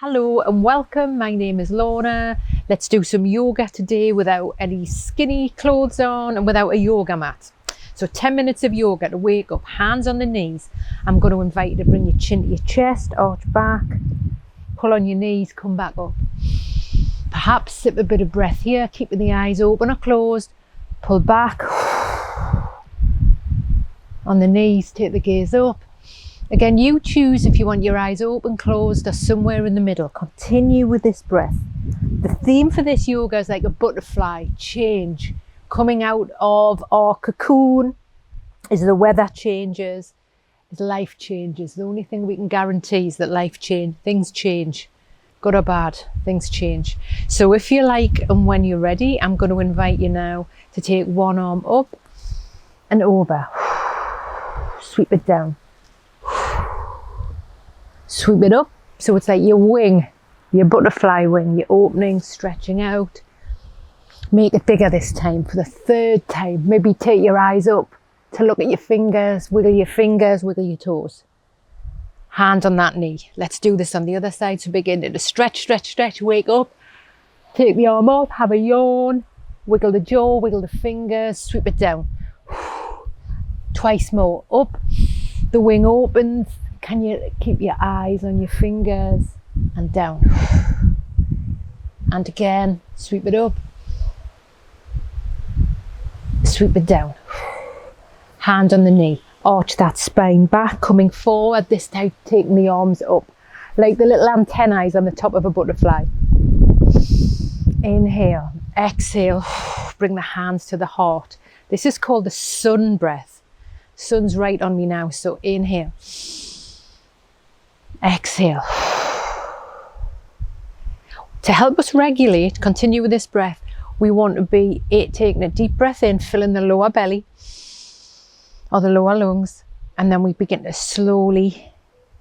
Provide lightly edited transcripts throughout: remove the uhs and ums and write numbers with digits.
Hello and welcome. My name is Lorna. Let's do some yoga today without any skinny clothes on and without a yoga mat. So 10 minutes of yoga to wake up, hands on the knees. I'm going to invite you to bring your chin to your chest, arch back, pull on your knees, come back up. Perhaps sip a bit of breath here, keeping the eyes open or closed. Pull back. On the knees, take the gaze up. Again, you choose if you want your eyes open, closed, or somewhere in the middle. Continue with this breath. The theme for this yoga is like a butterfly, change. Coming out of our cocoon as the weather changes, as life changes. The only thing we can guarantee is that things change. Good or bad, things change. So if you like and when you're ready, I'm going to invite you now to take one arm up and over. Sweep it down. Sweep it up, so it's like your wing, your butterfly wing, you're opening, stretching out. Make it bigger this time for the third time. Maybe take your eyes up to look at your fingers, wiggle your toes. Hand on that knee. Let's do this on the other side. So begin to stretch, stretch, stretch, wake up. Take the arm up, have a yawn, wiggle the jaw, wiggle the fingers, sweep it down. Twice more, up, the wing opens. Can you keep your eyes on your fingers and down? And again, sweep it up. Sweep it down. Hand on the knee. Arch that spine back, coming forward. This time, taking the arms up. Like the little antennae on the top of a butterfly. Inhale. Exhale. Bring the hands to the heart. This is called the sun breath. Sun's right on me now, so inhale. Exhale. To help us regulate, continue with this breath, we want to be taking a deep breath in, filling the lower belly or the lower lungs, and then we begin to slowly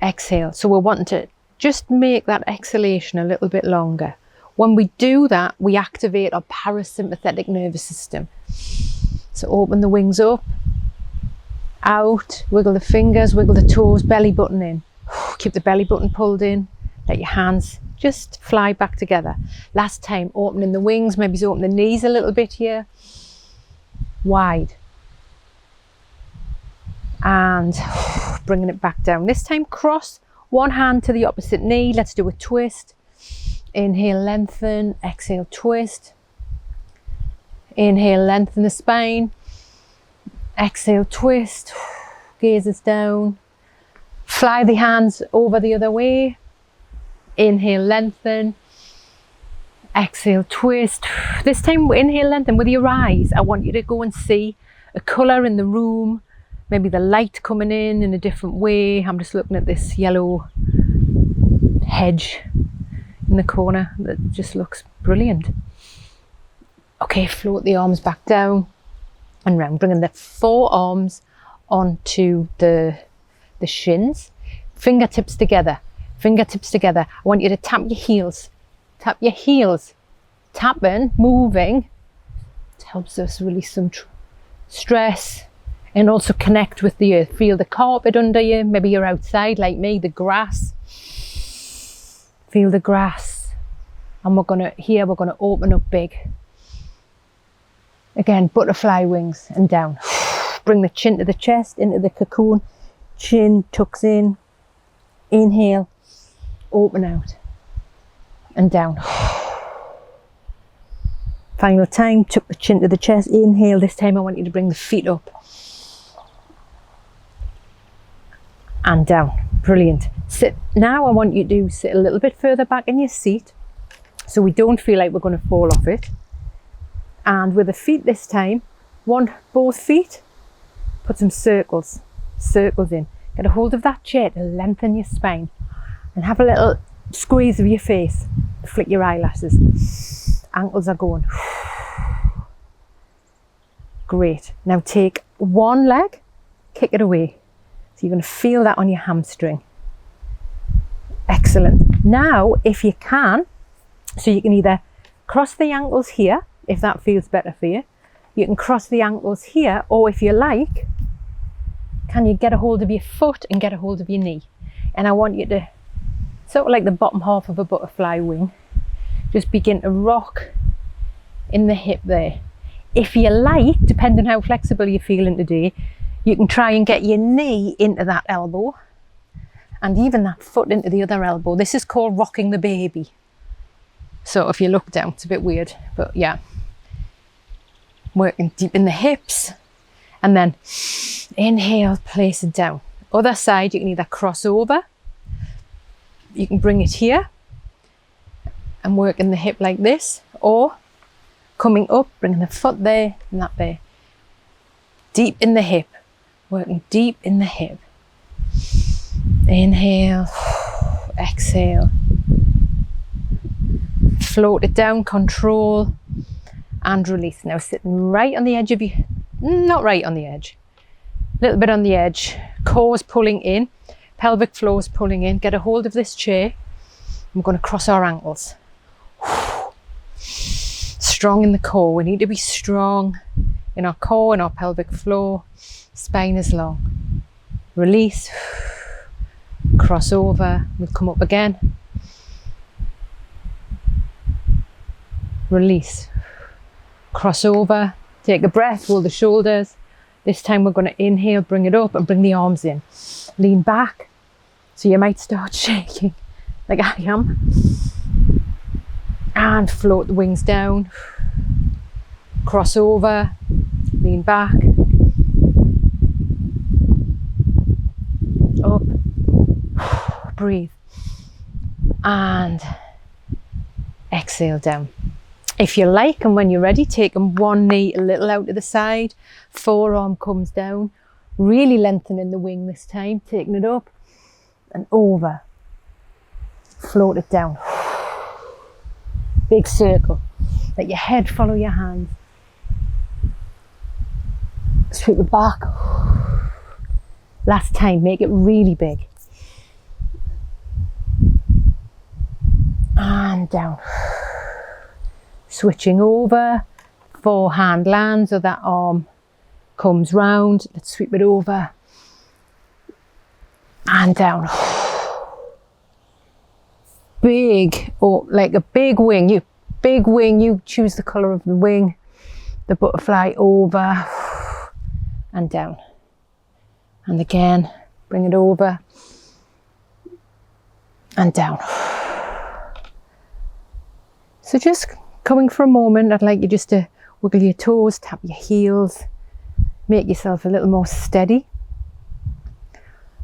exhale. So we're wanting to just make that exhalation a little bit longer. When we do that, we activate our parasympathetic nervous system. So open the wings up, out, wiggle the fingers, wiggle the toes, belly button in. Keep the belly button pulled in. Let your hands just fly back together. Last time, opening the wings, maybe open the knees a little bit here. Wide. And bringing it back down. This time, cross one hand to the opposite knee. Let's do a twist. Inhale, lengthen. Exhale, twist. Inhale, lengthen the spine. Exhale, twist. Gazes down. Fly the hands over the other way. Inhale, lengthen. Exhale, twist. This time, inhale, lengthen with your eyes. I want you to go and see a colour in the room. Maybe the light coming in a different way. I'm just looking at this yellow hedge in the corner that just looks brilliant. Okay, float the arms back down and round. Bringing the forearms onto the shins, fingertips together. I want you to tap your heels. Tapping, moving. It helps us release some stress and also connect with the earth. Feel the carpet under you. Maybe you're outside like me, the grass. Feel the grass. And we're gonna open up big. Again, butterfly wings and down. Bring the chin to the chest, into the cocoon. Chin tucks in, inhale, open out and down. Final time, tuck the chin to the chest, inhale. This time I want you to bring the feet up and down. Brilliant. Sit. Now I want you to sit a little bit further back in your seat so we don't feel like we're going to fall off it. And with the feet this time, both feet, put some circles in. Get a hold of that chair to lengthen your spine and have a little squeeze of your face. Flick your eyelashes. Ankles are going. Great. Now take one leg, kick it away. So you're going to feel that on your hamstring. Excellent. Now, if you can, so you can either cross the ankles here, if that feels better for you. You can cross the ankles here, or if you like, can you get a hold of your foot and get a hold of your knee? And I want you to sort of like the bottom half of a butterfly wing. Just begin to rock in the hip there. If you like, depending how flexible you're feeling today, you can try and get your knee into that elbow and even that foot into the other elbow. This is called rocking the baby. So if you look down, it's a bit weird, but yeah. Working deep in the hips, and then inhale, place it down. Other side, you can either cross over, you can bring it here and work in the hip like this, or coming up, bringing the foot there and that there. Deep in the hip, working deep in the hip. Inhale, exhale. Float it down, control, and release. Now sitting right on the edge of your, not right on the edge, a little bit on the edge. Core's pulling in, pelvic floor's pulling in. Get a hold of this chair. I'm going to cross our ankles. Strong in the core. We need to be strong in our core and our pelvic floor. Spine is long. Release. Cross over. We'll come up again. Release. Cross over. Take a breath. Roll the shoulders. This time we're going to inhale, bring it up and bring the arms in. Lean back. So you might start shaking like I am. And float the wings down. Cross over. Lean back. Up. Breathe. And exhale down. If you like, and when you're ready, taking one knee a little out to the side, forearm comes down, really lengthening the wing this time, taking it up and over. Float it down. Big circle. Let your head follow your hands. Sweep it back. Last time, make it really big. And down. Switching over, forehand lands, so that arm comes round. Let's sweep it over and down. Big, or like a big wing. You choose the colour of the wing. The butterfly over and down. And again, bring it over and down. So just coming for a moment, I'd like you just to wiggle your toes, tap your heels, make yourself a little more steady.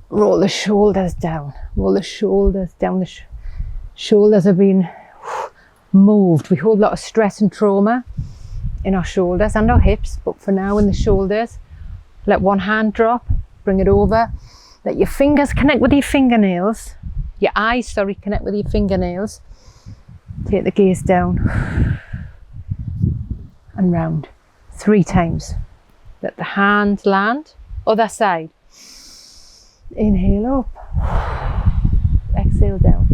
Roll the shoulders down, roll the shoulders down. The shoulders have been moved. We hold a lot of stress and trauma in our shoulders and our hips, but for now in the shoulders, let one hand drop, bring it over. Let your fingers connect with your fingernails. Your eyes, connect with your fingernails. Take the gaze down and round 3 times. Let the hand land. Other side. Inhale up. Exhale down.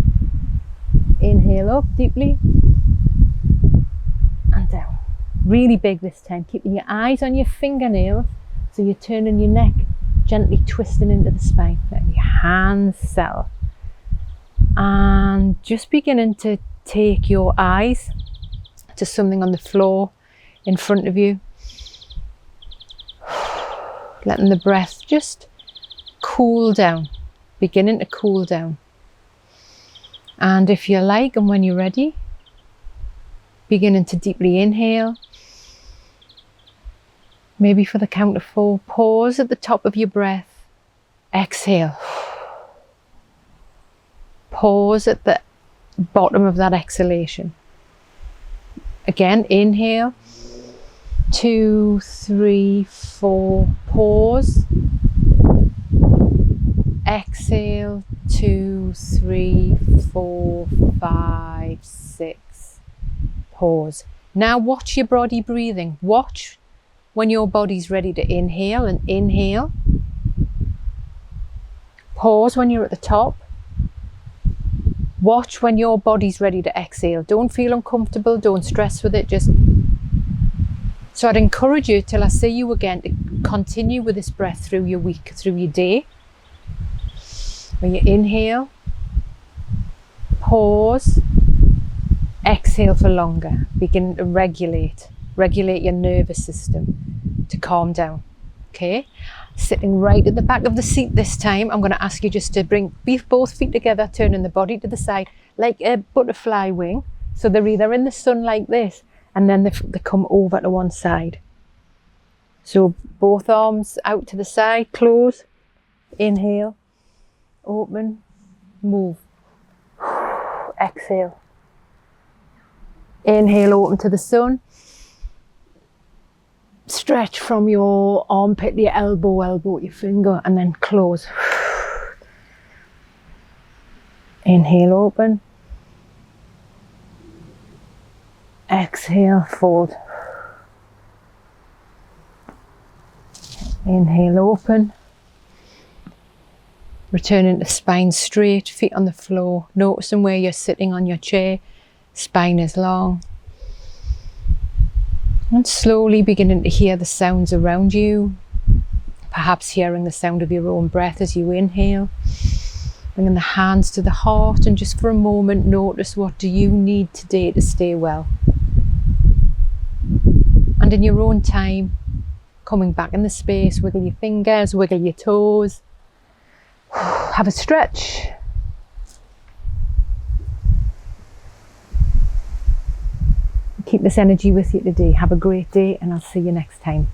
Inhale up deeply and down. Really big this time. Keeping your eyes on your fingernails so you're turning your neck, gently twisting into the spine. Letting your hands settle. And just beginning to take your eyes to something on the floor in front of you. Letting the breath just cool down, beginning to cool down. And if you like, and when you're ready, beginning to deeply inhale. Maybe for the count of 4, pause at the top of your breath. Exhale. Pause at the bottom of that exhalation. Again, inhale. 2, 3, 4, pause. Exhale. 2, 3, 4, 5, 6. Pause. Now watch your body breathing. Watch when your body's ready to inhale and inhale. Pause when you're at the top. Watch when your body's ready to exhale. Don't feel uncomfortable, don't stress with it. So I'd encourage you till I see you again to continue with this breath through your week, through your day. When you inhale, Pause. Exhale for longer. Begin to regulate your nervous system to calm down. Okay, sitting right at the back of the seat this time, I'm going to ask you just to bring both feet together, turning the body to the side like a butterfly wing. So they're either in the sun like this, and then they come over to one side. So both arms out to the side, close, inhale, open, move, exhale. Inhale, open to the sun. Stretch from your armpit to your elbow to your finger, and then close. Inhale, open. Exhale, fold. Inhale, open. Returning to spine straight, feet on the floor. Noticing where you're sitting on your chair. Spine is long. And slowly beginning to hear the sounds around you. Perhaps hearing the sound of your own breath as you inhale. Bringing the hands to the heart, and just for a moment notice, what do you need today to stay well? And in your own time, coming back in the space, wiggle your fingers, wiggle your toes. Have a stretch. Keep this energy with you today. Have a great day, and I'll see you next time.